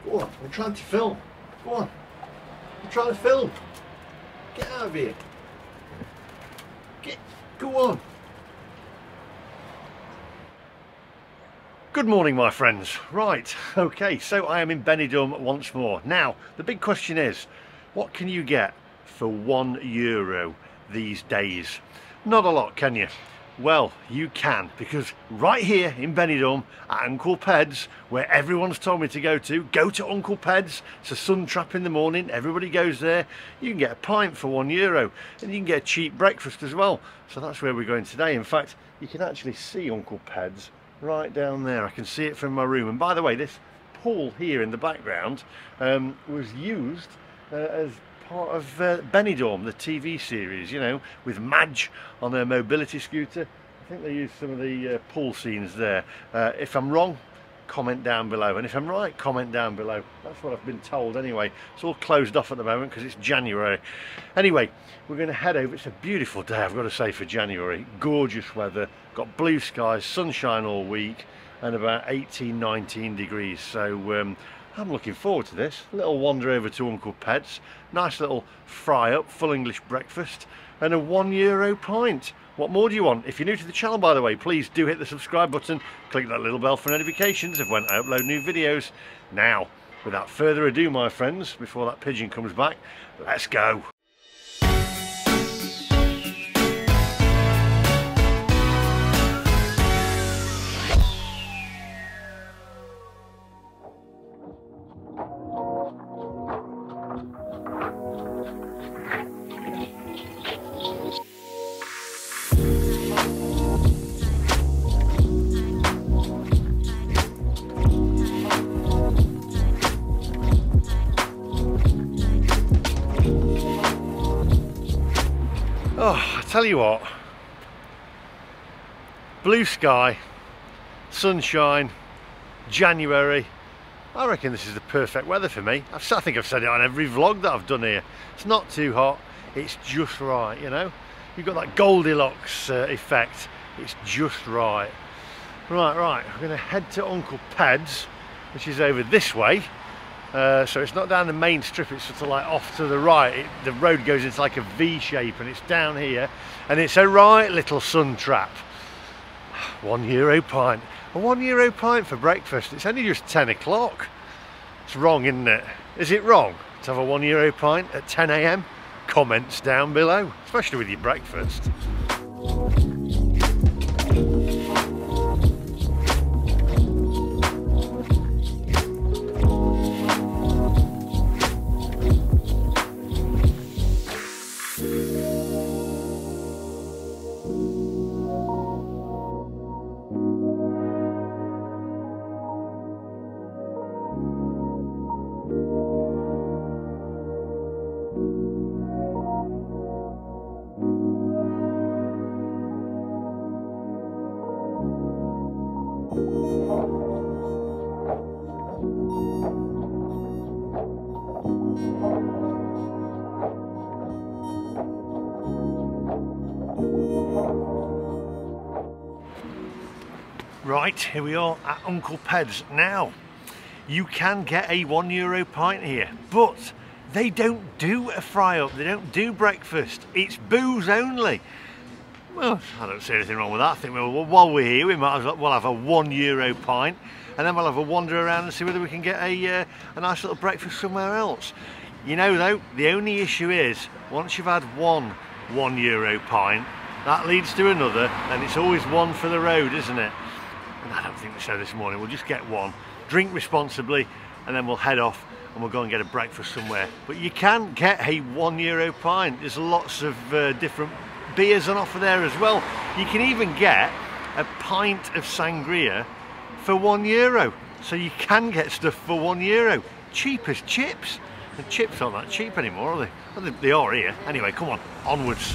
Go on, I'm trying to film. Go on. I'm trying to film. Get out of here. Go on. Good morning, my friends. Right, okay, so I am in Benidorm once more. Now, the big question is, what can you get for €1 these days? Not a lot, can you? Well, you can, because right here in Benidorm at Uncle Peds, where everyone's told me to go to Uncle Peds. It's a sun trap in the morning, everybody goes there. You can get a pint for €1 and you can get a cheap breakfast as well. So that's where we're going today. In fact, you can actually see Uncle Peds right down there. I can see it from my room. And by the way, this pool here in the background was used as part of Benidorm, the TV series, you know, with Madge on her mobility scooter. I think they used some of the pool scenes there. If I'm wrong, comment down below, and if I'm right, comment down below. That's what I've been told anyway. It's all closed off at the moment because it's January. Anyway, we're going to head over. It's a beautiful day, I've got to say, for January. Gorgeous weather, got blue skies, sunshine all week, and about 18-19 degrees. So I'm looking forward to this. A little wander over to Uncle Peds, nice little fry up, full English breakfast, and a €1 pint. What more do you want? If you're new to the channel, by the way, please do hit the subscribe button, click that little bell for notifications of when I upload new videos. Now, without further ado, my friends, before that pigeon comes back, let's go. Oh, I tell you what, blue sky, sunshine, January, I reckon this is the perfect weather for me. I think I've said it on every vlog that I've done here. It's not too hot, it's just right, you know. You've got that Goldilocks effect, it's just right. Right, we're going to head to Uncle Peds, which is over this way. So it's not down the main strip, it's sort of like off to the right. The road goes into like a V shape and it's down here, and it's a right little sun trap. €1 pint. A €1 pint for breakfast. It's only just 10 o'clock. It's wrong, isn't it? Is it wrong to have a €1 pint at 10 AM? Comments down below, especially with your breakfast. Right, here we are at Uncle Peds. Now, you can get a €1 pint here, but they don't do a fry up, they don't do breakfast, it's booze only. Well, I don't see anything wrong with that. I think, well, while we're here, we might as well have a €1 pint, and then we'll have a wander around and see whether we can get a nice little breakfast somewhere else. You know though, the only issue is, once you've had one €1 pint, that leads to another, and it's always one for the road, isn't it? And I don't think so this morning. We'll just get one, drink responsibly, and then we'll head off and we'll go and get a breakfast somewhere. But you can get a €1 pint. There's lots of different beers on offer there as well. You can even get a pint of sangria for €1. So you can get stuff for €1. Cheap as chips. The chips aren't that cheap anymore, are they? Well, they are here. Anyway, come on, onwards.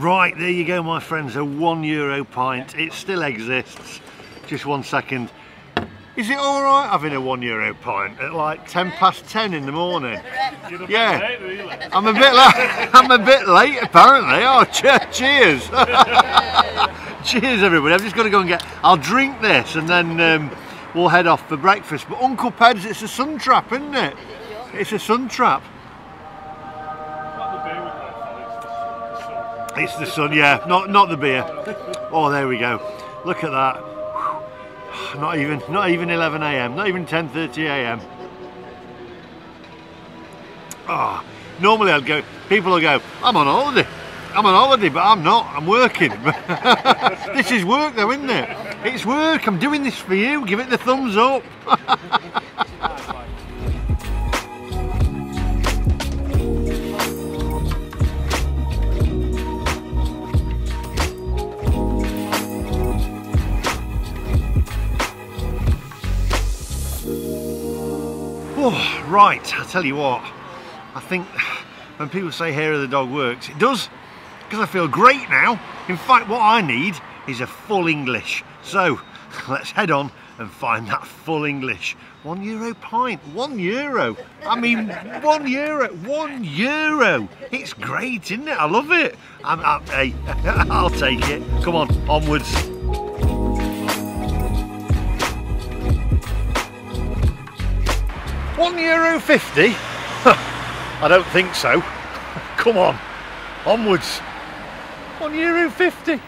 Right, there you go, my friends, a €1 pint. It still exists. Just 1 second. Is it all right having a €1 pint at like 10:10 in the morning? Yeah, I'm a bit late apparently. Oh, cheers! Cheers, everybody. I've just got to go and get. I'll drink this and then we'll head off for breakfast. But Uncle Peds, it's a sun trap, isn't it? It's a sun trap. It's the sun, yeah. Not the beer. Oh, there we go. Look at that. Not even 11 AM, not even 10:30 AM. Oh, normally I'd go, people will go, I'm on holiday, but I'm not, I'm working. This is work though, isn't it? It's work, I'm doing this for you, give it the thumbs up. Oh, right, I'll tell you what, I think when people say hair of the dog works, it does, because I feel great now. In fact, what I need is a full English. So let's head on and find that full English. €1 pint, €1. I mean, €1. It's great, isn't it? I love it. Hey, I'll take it. Come on, onwards. €1.50? I don't think so. Come on, onwards. €1.50.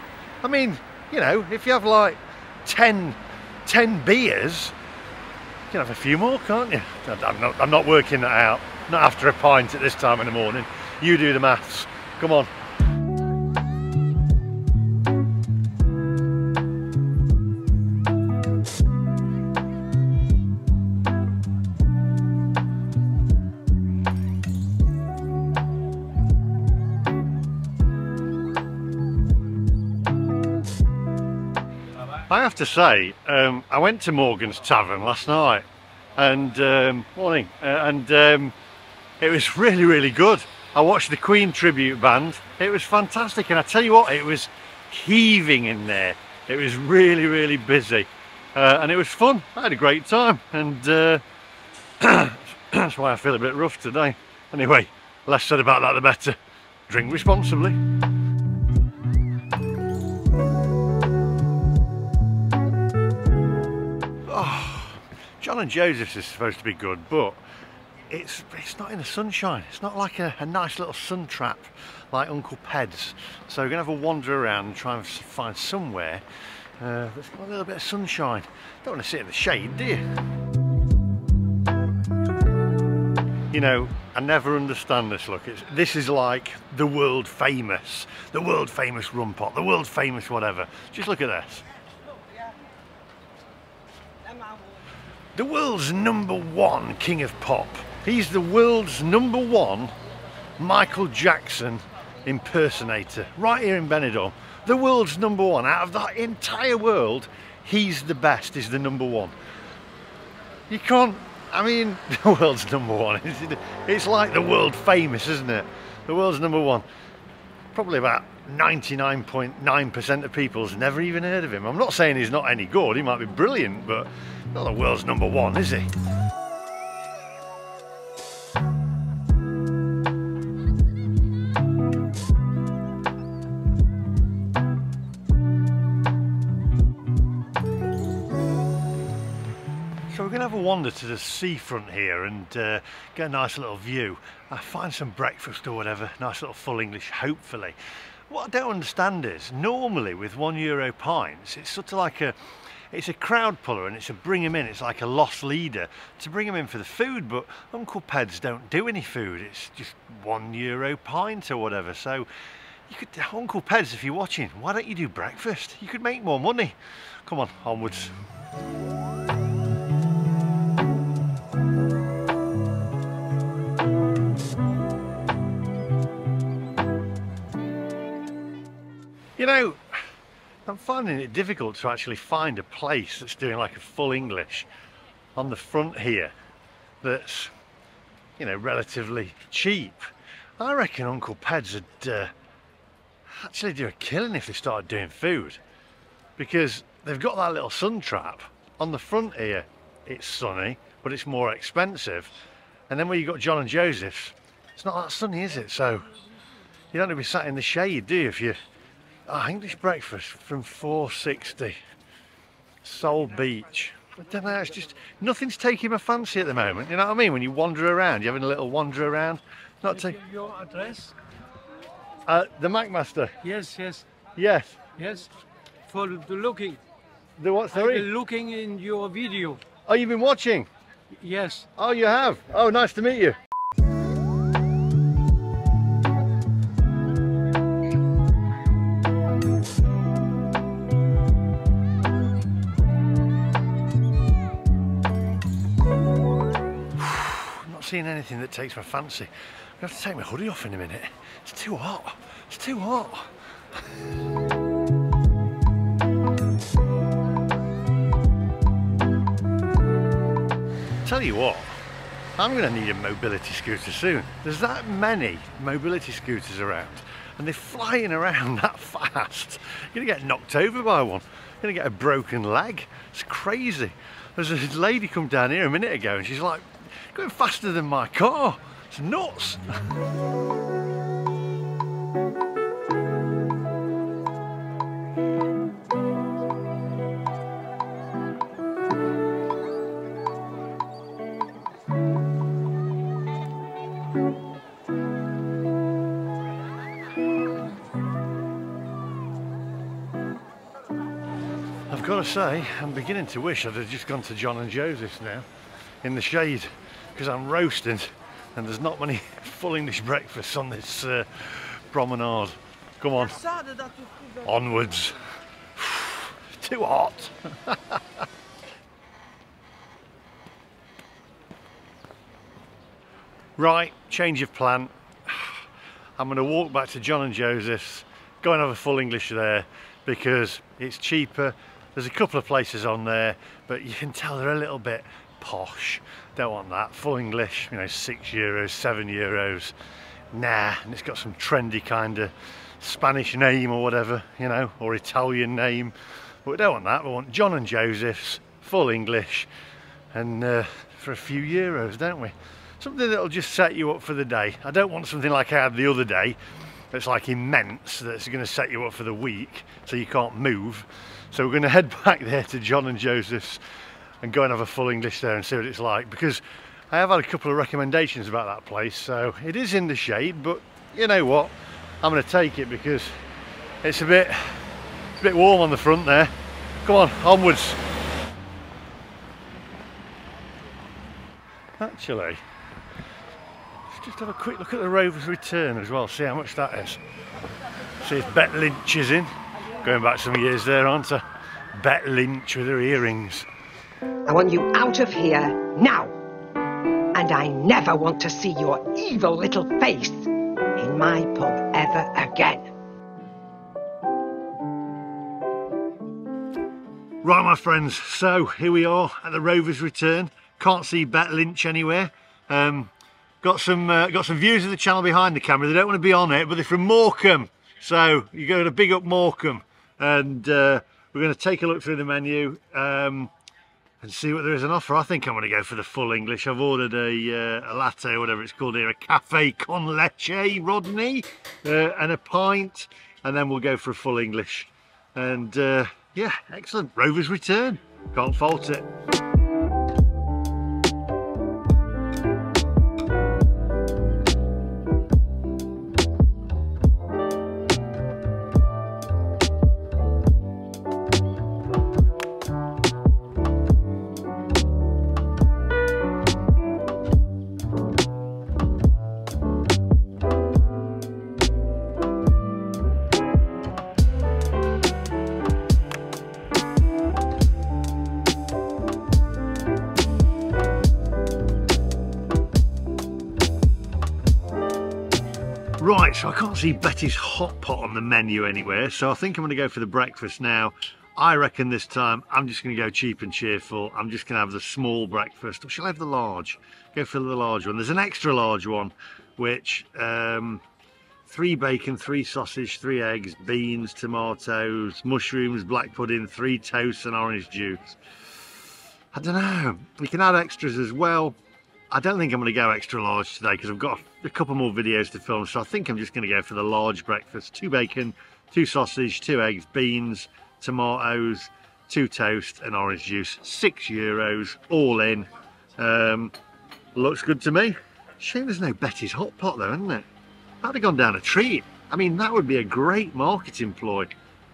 I mean, you know, if you have like 10 beers, you can have a few more, can't you? I'm not working that out. Not after a pint at this time in the morning. You do the maths. Come on. I have to say, I went to Morgan's Tavern last night, and it was really good. I watched the Queen tribute band. It was fantastic, and I tell you what, it was heaving in there. It was really busy, and it was fun. I had a great time, and that's why I feel a bit rough today. Anyway, less said about that the better. Drink responsibly. John and Joseph's is supposed to be good, but it's not in the sunshine. It's not like a nice little sun trap like Uncle Peds. So we're going to have a wander around and try and find somewhere that's got a little bit of sunshine. Don't want to sit in the shade, do you? You know, I never understand this look. This is like the world famous rum pot, the world famous whatever. Just look at this. The world's #1 king of pop. He's the world's #1 Michael Jackson impersonator right here in Benidorm. The world's #1 out of that entire world. He's the best. He's the #1. You can't. I mean, the world's #1. It's like the world famous, isn't it? The world's #1. Probably about 99.9% of people's never even heard of him. I'm not saying he's not any good. He might be brilliant, but not the world's #1, is he? So we're going to have a wander to the seafront here and get a nice little view. Find some breakfast or whatever, nice little full English, hopefully. What I don't understand is, normally with €1 pints, it's sort of like it's a crowd puller and it's a bring him in, it's like a lost leader to bring him in for the food, but Uncle Peds don't do any food, it's just €1 pint or whatever. So you could, Uncle Peds, if you're watching, why don't you do breakfast? You could make more money. Come on, onwards. You know, I'm finding it difficult to actually find a place that's doing like a full English on the front here that's, you know, relatively cheap. I reckon Uncle Peds actually do a killing if they started doing food, because they've got that little sun trap on the front here. It's sunny, but it's more expensive. And then when you've got John and Joseph's, it's not that sunny, is it? So you don't want to be sat in the shade, do you? If you, English breakfast from 460, Sol Beach. I don't know, it's just, nothing's taking my fancy at the moment. You know what I mean? When you wander around, you're having a little wander around. Not take your address? The McMaster. Yes, yes. Yes. Yes. For the looking. The what, sorry? I've been looking in your video. Oh, you've been watching? Yes. Oh, you have? Oh, nice to meet you. I'm not seeing anything that takes my fancy. I'm going to have to take my hoodie off in a minute. It's too hot. It's too hot. Tell you what, I'm going to need a mobility scooter soon. There's that many mobility scooters around and they're flying around that fast. You're going to get knocked over by one. You're going to get a broken leg. It's crazy. There's a lady come down here a minute ago and she's like, going faster than my car. It's nuts. I've got to say, I'm beginning to wish I'd have just gone to John and Joseph's now, in the shade, because I'm roasting and there's not many full English breakfasts on this promenade. Come on, onwards. Too hot. Right, change of plan. I'm going to walk back to John and Joseph's, go and have a full English there because it's cheaper. There's a couple of places on there, but you can tell they're a little bit posh. Don't want that. Full English, you know, €6, €7. Nah, and it's got some trendy kind of Spanish name or whatever, you know, or Italian name. But we don't want that. We want John and Joseph's, full English, and for a few euros, don't we? Something that'll just set you up for the day. I don't want something like I had the other day that's like immense, that's going to set you up for the week so you can't move. So we're going to head back there to John and Joseph's and go and have a full English there and see what it's like, because I have had a couple of recommendations about that place. So it is in the shade, but you know what, I'm going to take it because it's a bit warm on the front there. Come on, onwards. Actually, let's just have a quick look at the Rovers return as well, see how much that is. See if Bet Lynch is in. Going back some years there, aren't I? Bet Lynch with her earrings. I want you out of here now. And I never want to see your evil little face in my pub ever again. Right, my friends, so here we are at the Rovers return. Can't see Bet Lynch anywhere. Got some viewers of the channel behind the camera. They don't want to be on it, but they're from Morecambe. So you're going to big up Morecambe. And we're going to take a look through the menu and see what there is on offer. I think I'm going to go for the full English. I've ordered a latte, or whatever it's called here, a cafe con leche, Rodney, and a pint, and then we'll go for a full English. And yeah, excellent. Rovers return. Can't fault it. Right, so I can't see Betty's hot pot on the menu anywhere, so I think I'm going to go for the breakfast now. I reckon this time I'm just going to go cheap and cheerful. I'm just going to have the small breakfast, or shall I have the large? Go for the large one. There's an extra large one, which 3 bacon, 3 sausage, 3 eggs, beans, tomatoes, mushrooms, black pudding, 3 toasts and orange juice. I don't know, you can add extras as well. I don't think I'm going to go extra large today because I've got a couple more videos to film, so I think I'm just going to go for the large breakfast. 2 bacon, 2 sausage, 2 eggs, beans, tomatoes, 2 toast and orange juice. €6 all in. Looks good to me. Shame there's no Betty's hot pot though, isn't it? That'd have gone down a treat. I mean, that would be a great marketing ploy,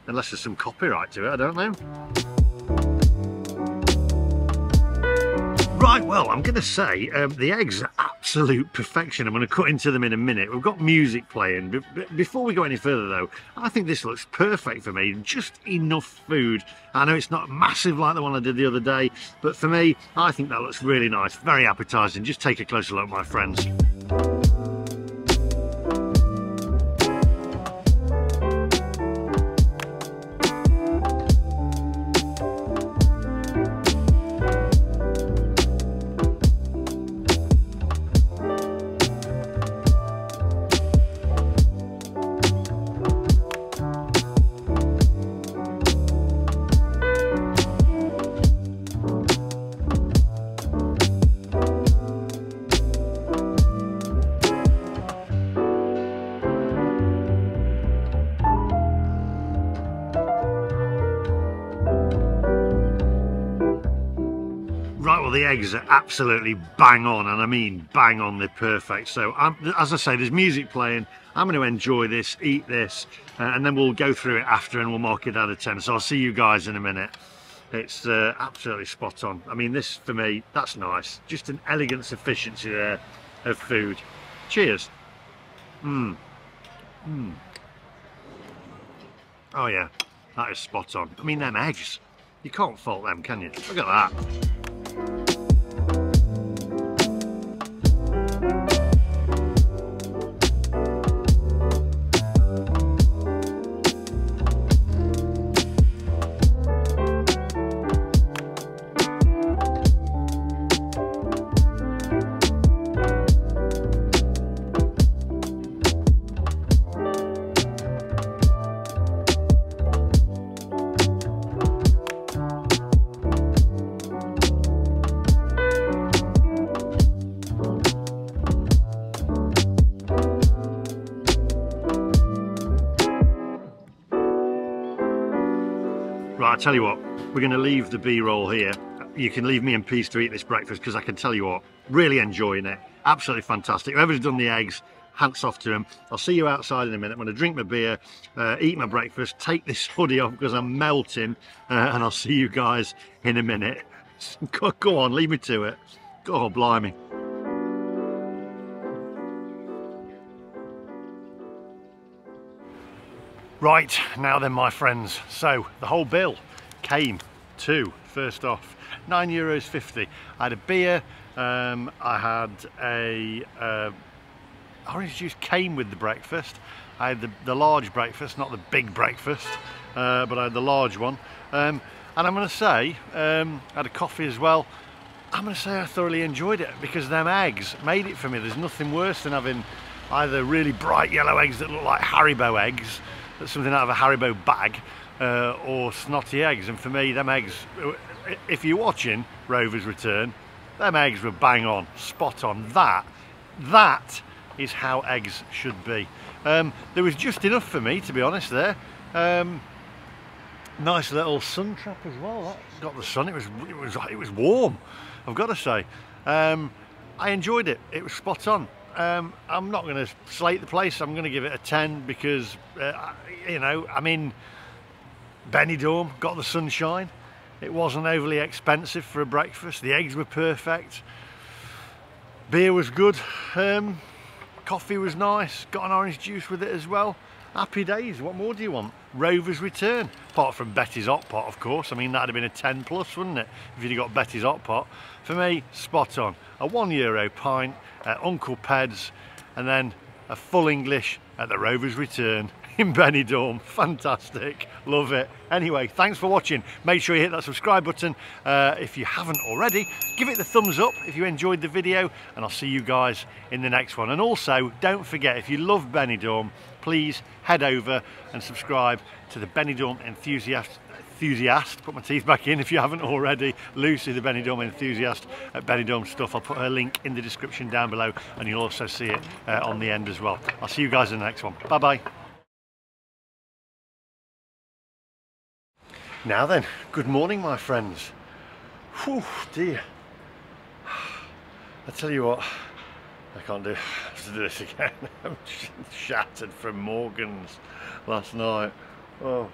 unless there's some copyright to it, I don't know. Right, well, I'm going to say the eggs are absolute perfection. I'm going to cut into them in a minute. We've got music playing. Before we go any further, though, I think this looks perfect for me. Just enough food. I know it's not massive like the one I did the other day, but for me, I think that looks really nice. Very appetising. Just take a closer look, my friends. Right, well, the eggs are absolutely bang on, and I mean bang on, they're perfect. So, as I say, there's music playing. I'm going to enjoy this, eat this, and then we'll go through it after and we'll mark it out of 10. So I'll see you guys in a minute. It's absolutely spot on. I mean, this, for me, that's nice. Just an elegant sufficiency there of food. Cheers. Oh, yeah, that is spot on. I mean, them eggs, you can't fault them, can you? Look at that. Right, I tell you what, we're going to leave the B-roll here. You can leave me in peace to eat this breakfast, because I can tell you what, really enjoying it. Absolutely fantastic. Whoever's done the eggs, hats off to him. I'll see you outside in a minute. I'm going to drink my beer, eat my breakfast, take this hoodie off because I'm melting, and I'll see you guys in a minute. Go on, leave me to it. God, blimey. Right, now then, my friends, so the whole bill came to, first off, €9.50. I had a beer, I had a orange juice came with the breakfast. I had the large breakfast, not the big breakfast, but I had the large one. And I'm going to say, I had a coffee as well. I'm going to say I thoroughly enjoyed it, because them eggs made it for me. There's nothing worse than having either really bright yellow eggs that look like Haribo eggs, that's something out of a Haribo bag, or snotty eggs. And for me, them eggs, if you're watching Rovers Return, them eggs were bang on, spot on. That is how eggs should be. There was just enough for me, to be honest, there. Nice little sun trap as well. That got the sun. It was warm, I've got to say. I enjoyed it. It was spot on. I'm not going to slate the place. I'm going to give it a 10 because, you know, I'm in Benidorm, got the sunshine. It wasn't overly expensive for a breakfast. The eggs were perfect. Beer was good. Coffee was nice. Got an orange juice with it as well. Happy days. What more do you want? Rovers Return. Apart from Betty's hot pot, of course. I mean, that'd have been a 10 plus, wouldn't it, if you'd got Betty's hot pot. For me, spot on. A €1 pint at Uncle Peds, and then a full English at the Rovers Return. in Benidorm. Fantastic, love it. Anyway, thanks for watching. Make sure you hit that subscribe button if you haven't already. Give it the thumbs up if you enjoyed the video, and I'll see you guys in the next one. And also, don't forget, if you love Benidorm, please head over and subscribe to the Benidorm Enthusiast, put my teeth back in if you haven't already, Lucy the Benidorm Enthusiast at Benidorm Stuff. I'll put her link in the description down below, and you'll also see it on the end as well. I'll see you guys in the next one. Bye bye. Now then, good morning my friends. Whew, dear. I tell you what, I can't do this again. I'm shattered from Morgan's last night. Oh.